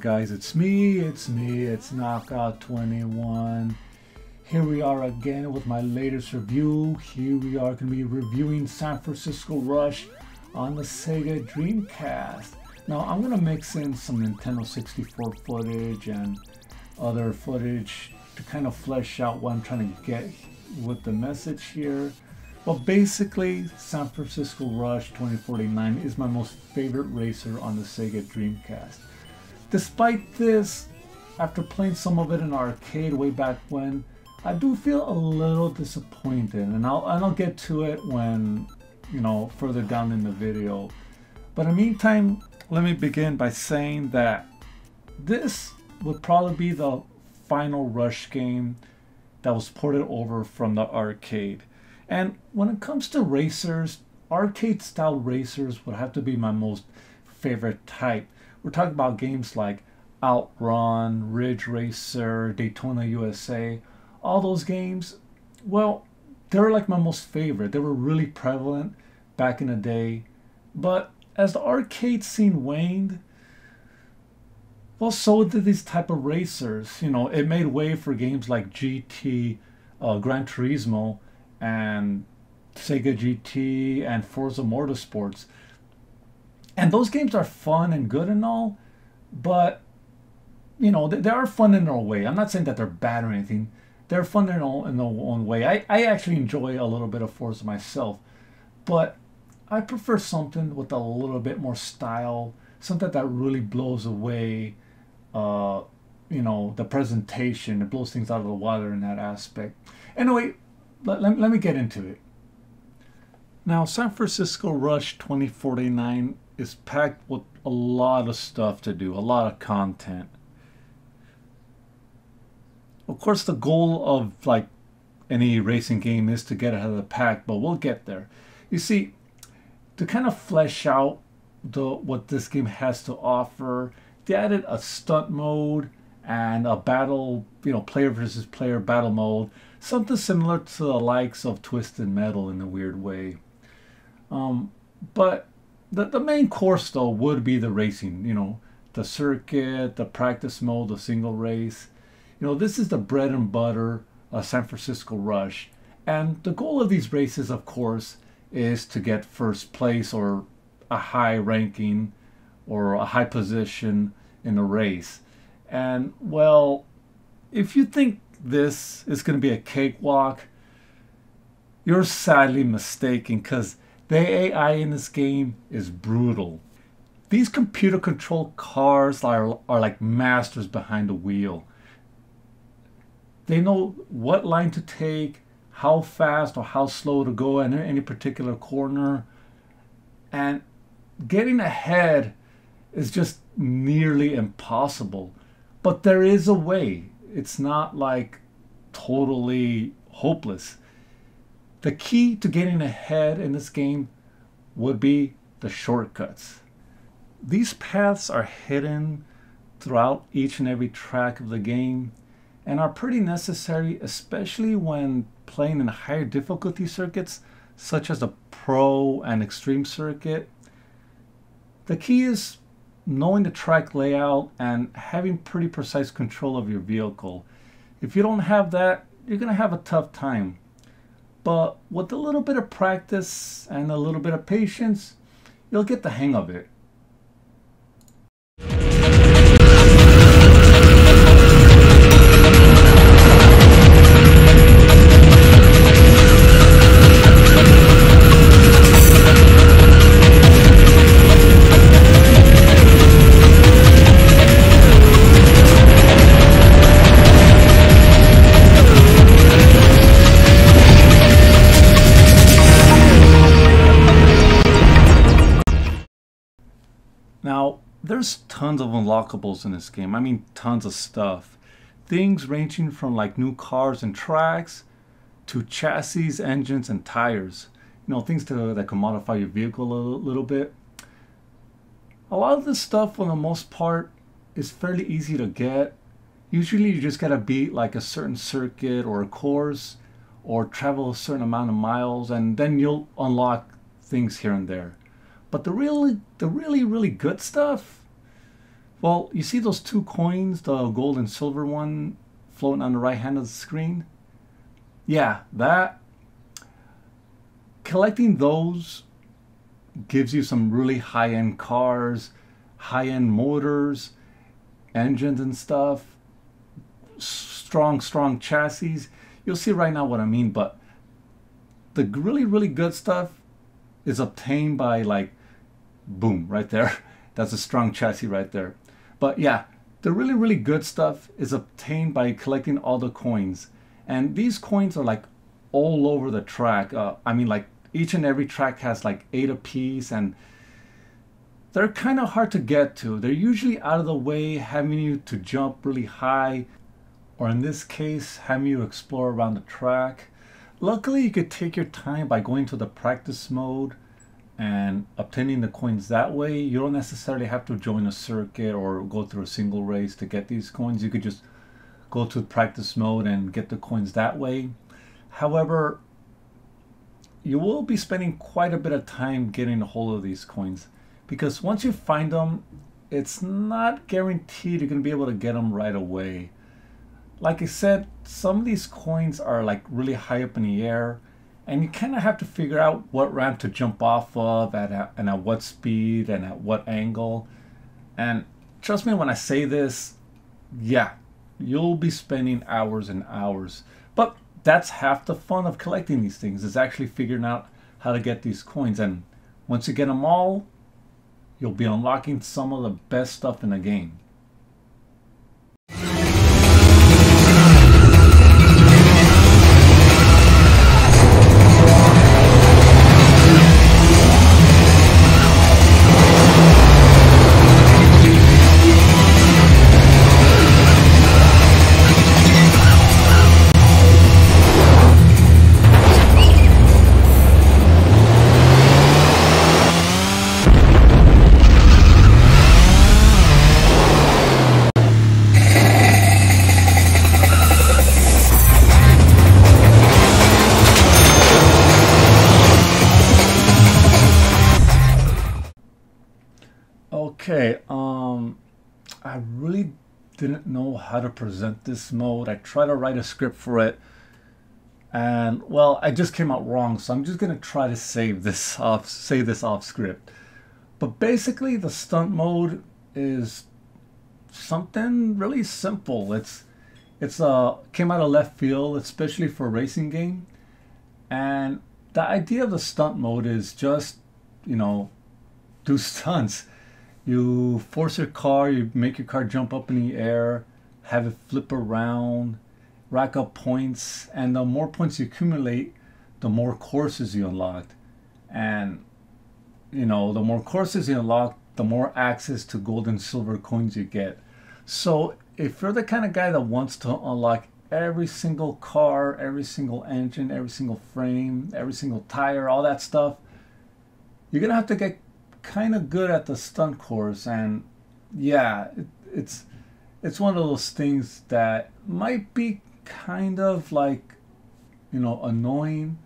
guys, it's Knockout21. Here we are again with my latest review. Here we are going to be reviewing San Francisco Rush on the Sega Dreamcast. Now I'm going to mix in some Nintendo 64 footage and other footage to kind of flesh out what I'm trying to get with the message here. But basically, San Francisco Rush 2049 is my most favorite racer on the Sega Dreamcast. Despite this, after playing some of it in arcade way back when, I do feel a little disappointed, and I'll get to it when, further down in the video. But in the meantime, let me begin by saying that this would probably be the final Rush game that was ported over from the arcade. And when it comes to racers, arcade style racers would have to be my most favorite type. We're talking about games like Outrun, Ridge Racer, Daytona USA. All those games, well, they're like my most favorite. They were really prevalent back in the day. But as the arcade scene waned, well, so did these type of racers. It made way for games like GT, Gran Turismo, and Sega GT and Forza Motorsports. And those games are fun and good and all, but they are fun in their own way. I'm not saying that they're bad or anything. They're fun in their own way. I actually enjoy a little bit of Forza myself, but I prefer something with a little bit more style, something that really blows away the presentation. It blows things out of the water in that aspect. Anyway, let me get into it. Now, San Francisco Rush 2049 is packed with a lot of stuff to do, a lot of content. Of course, the goal of like any racing game is to get ahead of the pack, but we'll get there. You see, to kind of flesh out what this game has to offer, they added a stunt mode and a battle, player versus player battle mode, something similar to the likes of Twisted Metal in a weird way. But the main course though would be the racing, the circuit, the practice mode, the single race. This is the bread and butter of San Francisco Rush. And the goal of these races, of course, is to get first place or a high ranking or a high position in a race. And well, if you think this is going to be a cakewalk, you're sadly mistaken, because the AI in this game is brutal. These computer controlled cars are like masters behind the wheel. They know what line to take, how fast or how slow to go in any particular corner, and getting ahead is just nearly impossible. But there is a way. It's not like totally hopeless. The key to getting ahead in this game would be the shortcuts. These paths are hidden throughout each and every track of the game and are pretty necessary, especially when playing in higher difficulty circuits such as the Pro and Extreme circuit. The key is knowing the track layout and having pretty precise control of your vehicle. If you don't have that, you're going to have a tough time. But with a little bit of practice and a little bit of patience, you'll get the hang of it. Now, there's tons of unlockables in this game. I mean, tons of stuff. Things ranging from like new cars and tracks to chassis, engines, and tires. Things that can modify your vehicle a little bit. A lot of this stuff, for the most part, is fairly easy to get. Usually you just gotta beat like a certain circuit or a course or travel a certain amount of miles, and then you'll unlock things here and there. But the really good stuff, Well, you see those two coins, the gold and silver one floating on the right hand of the screen? Yeah, that collecting those gives you some really high-end cars, high-end motors, engines and stuff, strong chassis. You'll see right now what I mean, but the really good stuff is obtained by, like, boom, right there. That's a strong chassis right there. But yeah, the really good stuff is obtained by collecting all the coins. And these coins are like all over the track. I mean, like, each and every track has like 8 apiece, and they're kind of hard to get to. They're usually out of the way, having you to jump really high, or in this case, having you explore around the track. Luckily, you could take your time by going to the practice mode and obtaining the coins that way. You don't necessarily have to join a circuit or go through a single race to get these coins. You could just go to practice mode and get the coins that way. However, you will be spending quite a bit of time getting a hold of these coins, because once you find them, it's not guaranteed you're going to be able to get them right away. Like I said, some of these coins are like really high up in the air, and you kind of have to figure out what ramp to jump off of and at what speed and at what angle. And trust me when I say this, yeah, you'll be spending hours and hours. But that's half the fun of collecting these things, is actually figuring out how to get these coins. And once you get them all, you'll be unlocking some of the best stuff in the game. Okay, I really didn't know how to present this mode. I tried to write a script for it, and well, I just came out wrong, so I'm just gonna try to say this off script. But basically, the stunt mode is something really simple. It's came out of left field, especially for a racing game, and the idea of the stunt mode is just, you know, do stunts. You force your car, you make your car jump up in the air, have it flip around, rack up points, and the more points you accumulate, the more courses you unlock. And, you know, the more courses you unlock, the more access to gold and silver coins you get. So if you're the kind of guy that wants to unlock every single car, every single engine, every single frame, every single tire, all that stuff, you're gonna have to get kind of good at the stunt course. And yeah, it's one of those things that might be kind of like, you know, annoying,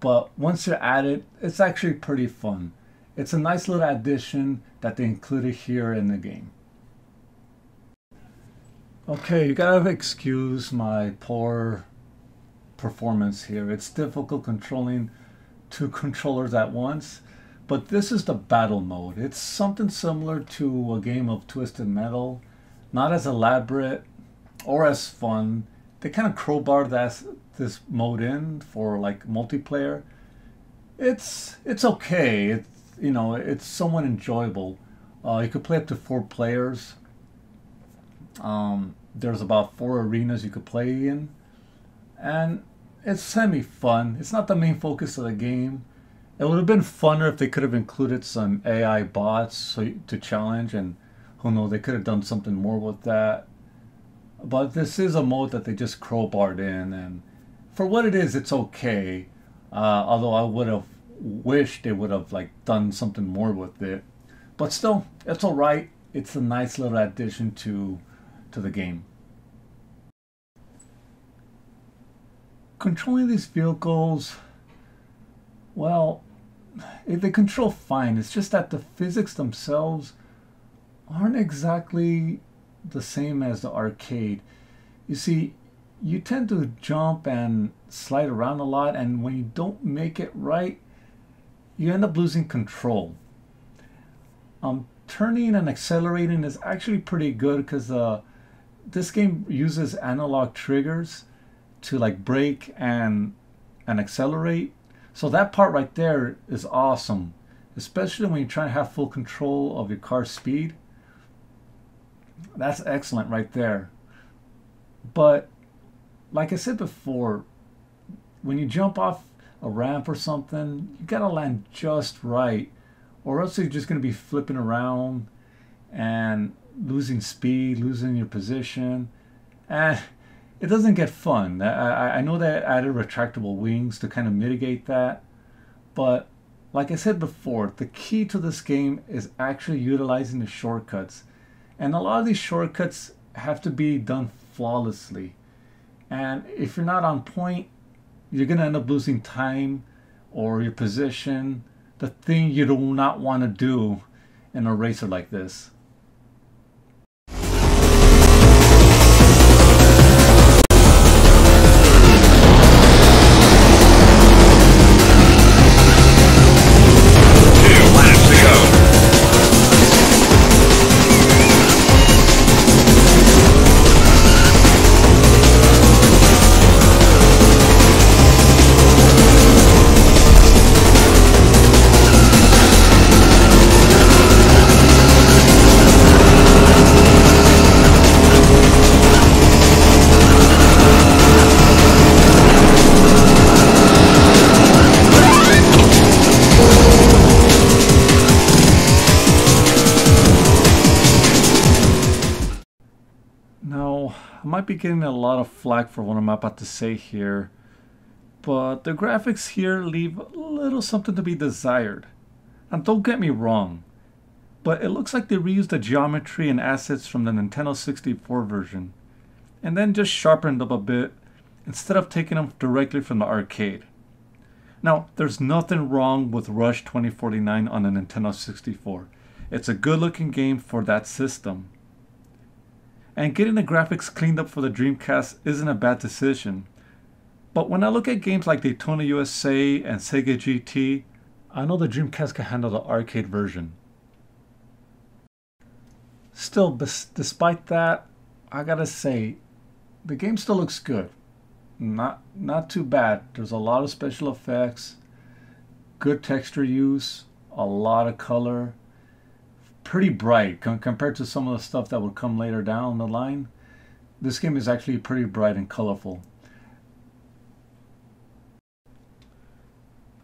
but once you're at it, it's actually pretty fun. It's a nice little addition that they included here in the game. Okay, you gotta excuse my poor performance here. It's difficult controlling 2 controllers at once. But this is the battle mode. It's something similar to a game of Twisted Metal. Not as elaborate or as fun. They kind of crowbarred this mode in for like multiplayer. It's okay. It's, you know, it's somewhat enjoyable. You could play up to 4 players. There's about 4 arenas you could play in. And it's semi-fun. It's not the main focus of the game. It would have been funner if they could have included some AI bots to challenge, and who knows, they could have done something more with that. But this is a mode that they just crowbarred in, and for what it is, it's okay. Although I would have wished they would have like done something more with it. But still, it's alright. It's a nice little addition to the game. Controlling these vehicles, well, they control fine. It's just that the physics themselves aren't exactly the same as the arcade. You see, you tend to jump and slide around a lot, and when you don't make it right, you end up losing control. Turning and accelerating is actually pretty good because this game uses analog triggers to like brake and accelerate. So that part right there is awesome, especially when you're trying to have full control of your car's speed. That's excellent right there. But like I said before, when you jump off a ramp or something, you gotta land just right, or else you're just gonna be flipping around and losing speed, losing your position, and it doesn't get fun. I know that I added retractable wings to kind of mitigate that, but like I said before, the key to this game is actually utilizing the shortcuts, and a lot of these shortcuts have to be done flawlessly, and if you're not on point, you're gonna end up losing time or your position, the thing you do not want to do in a racer like this. I might be getting a lot of flack for what I'm about to say here, but the graphics here leave a little something to be desired. And don't get me wrong, but it looks like they reused the geometry and assets from the Nintendo 64 version, and then just sharpened up a bit instead of taking them directly from the arcade. Now, there's nothing wrong with Rush 2049 on the Nintendo 64. It's a good looking game for that system. And getting the graphics cleaned up for the Dreamcast isn't a bad decision. But when I look at games like Daytona USA and Sega GT, I know the Dreamcast can handle the arcade version. Still, despite that, I gotta say, the game still looks good. Not too bad. There's a lot of special effects, good texture use, a lot of color. Pretty bright compared to some of the stuff that would come later down the line. This game is actually pretty bright and colorful.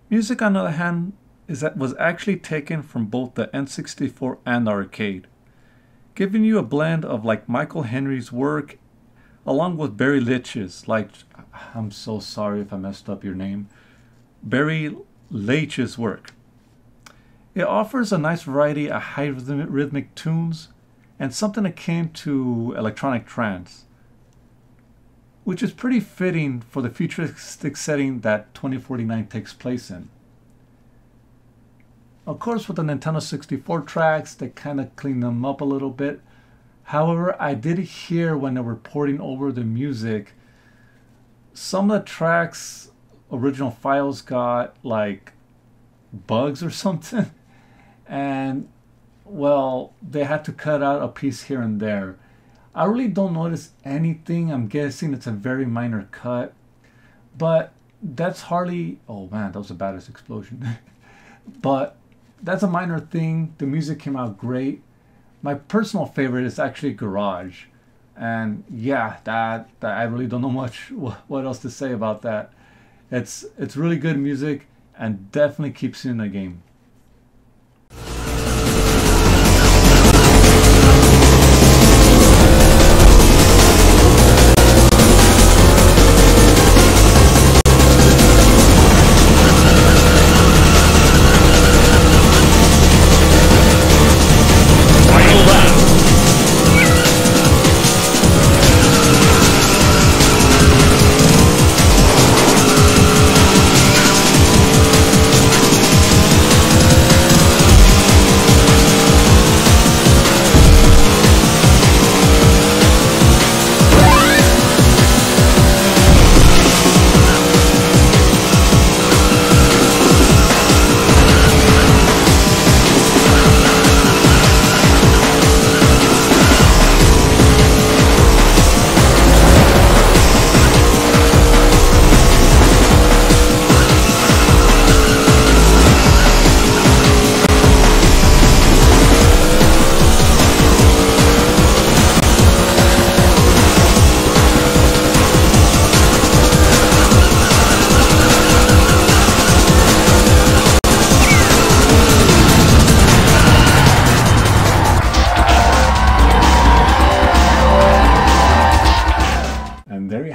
Music, on the other hand, was actually taken from both the N64 and the arcade, giving you a blend of like Michael Henry's work along with Barry Leitch's, like, I'm so sorry if I messed up your name, Barry Leitch's work. It offers a nice variety of high rhythmic tunes and something akin to electronic trance, which is pretty fitting for the futuristic setting that 2049 takes place in. Of course, with the Nintendo 64 tracks, they kind of clean them up a little bit. However, I did hear when they were porting over the music, some of the tracks, original files got like bugs or something. And, well, they had to cut out a piece here and there. I really don't notice anything. I'm guessing it's a very minor cut. But that's hardly... Oh, man, that was the baddest explosion. But that's a minor thing. The music came out great. My personal favorite is actually Garage. And, yeah, that I really don't know much what else to say about that. It's really good music and definitely keeps you in the game.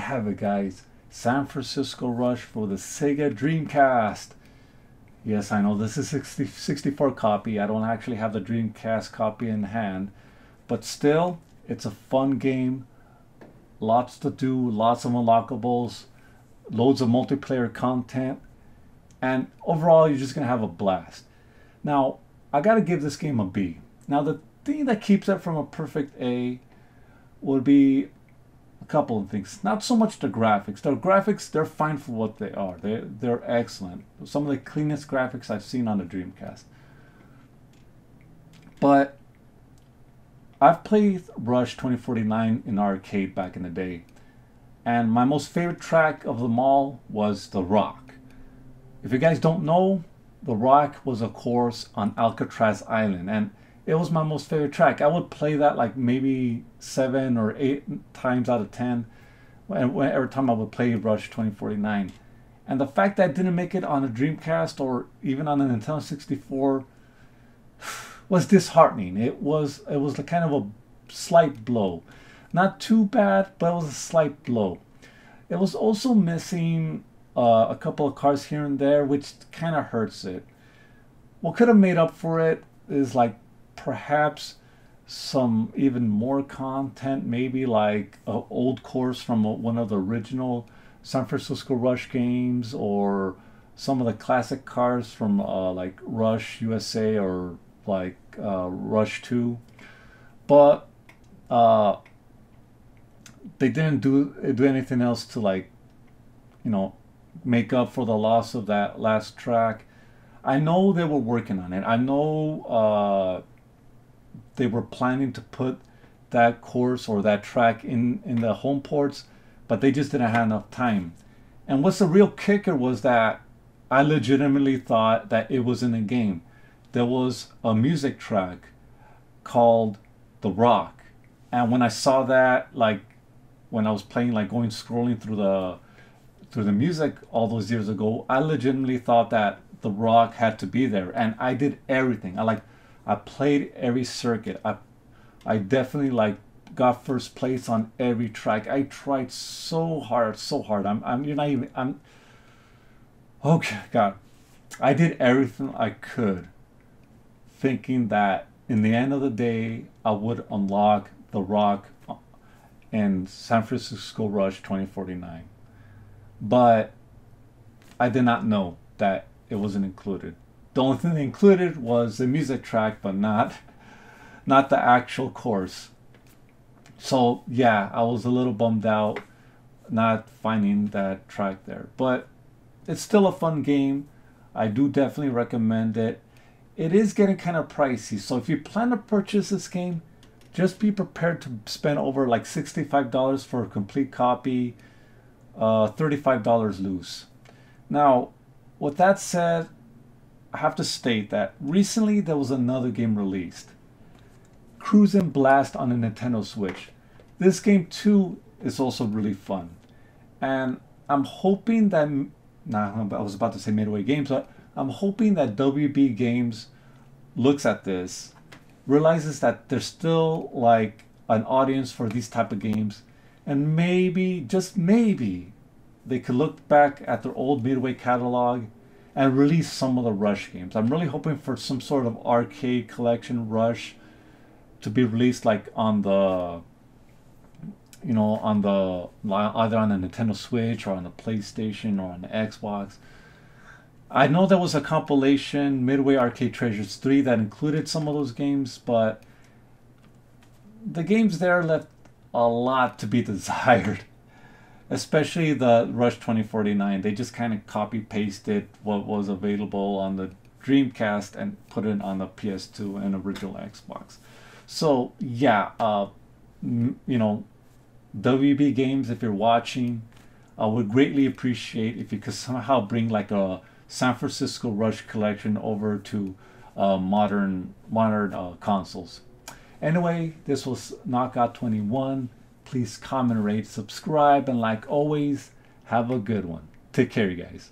have it, guys. San Francisco Rush for the Sega Dreamcast. Yes, I know this is 64 copy. I don't actually have the Dreamcast copy in hand, but still, it's a fun game. Lots to do, lots of unlockables, loads of multiplayer content, and overall, you're just gonna have a blast. Now, I gotta give this game a B. Now, the thing that keeps it from a perfect A would be a couple of things. Not so much the graphics. The graphics, they're fine for what they are. They're excellent. Some of the cleanest graphics I've seen on the Dreamcast. But I've played Rush 2049 in arcade back in the day, and my most favorite track of them all was The Rock. If you guys don't know, The Rock was a course on Alcatraz Island, and it was my most favorite track. I would play that like maybe 7 or 8 times out of 10 every time I would play Rush 2049. And the fact that I didn't make it on a Dreamcast or even on a Nintendo 64 was disheartening. It was like kind of a slight blow. Not too bad, but it was a slight blow. It was also missing a couple of cars here and there, which kind of hurts it. What could have made up for it is like perhaps some even more content, maybe like an old course from one of the original San Francisco Rush games, or some of the classic cars from like Rush USA or like Rush 2. But they didn't do anything else to, like, you know, make up for the loss of that last track. I know they were working on it. I know they were planning to put that course or that track in the home ports, but they just didn't have enough time. And what's the real kicker was that I legitimately thought that it was in the game. There was a music track called The Rock, and when I saw that, like when I was playing, like scrolling through the music all those years ago, I legitimately thought that The Rock had to be there, and I did everything. I played every circuit. I definitely like got first place on every track. I tried so hard. Okay, God. I did everything I could, thinking that in the end of the day, I would unlock The Rock in San Francisco Rush 2049. But I did not know that it wasn't included. The only thing included was the music track, but not the actual course. So yeah, I was a little bummed out not finding that track there. But it's still a fun game. I do definitely recommend it. It is getting kind of pricey, so if you plan to purchase this game, just be prepared to spend over like $65 for a complete copy, $35 loose. Now, with that said, I have to state that recently there was another game released, Cruisin' Blast on a Nintendo Switch. This game too is also really fun, and I'm hoping that, I was about to say Midway Games, but I'm hoping that WB Games looks at this, realizes that there's still like an audience for these type of games, and maybe, just maybe, they could look back at their old Midway catalog and release some of the Rush games. I'm really hoping for some sort of arcade collection Rush to be released, like on the, you know, on the, either on the Nintendo Switch or on the PlayStation or on the Xbox. I know there was a compilation, Midway Arcade Treasures 3, that included some of those games, but the games there left a lot to be desired. Especially the Rush 2049. They just kind of copy-pasted what was available on the Dreamcast and put it on the PS2 and original Xbox. So yeah, you know, WB Games, if you're watching, I would greatly appreciate if you could somehow bring like a San Francisco Rush collection over to modern consoles. Anyway, this was Knockout 21. Please comment, rate, subscribe, and like always, have a good one. Take care, you guys.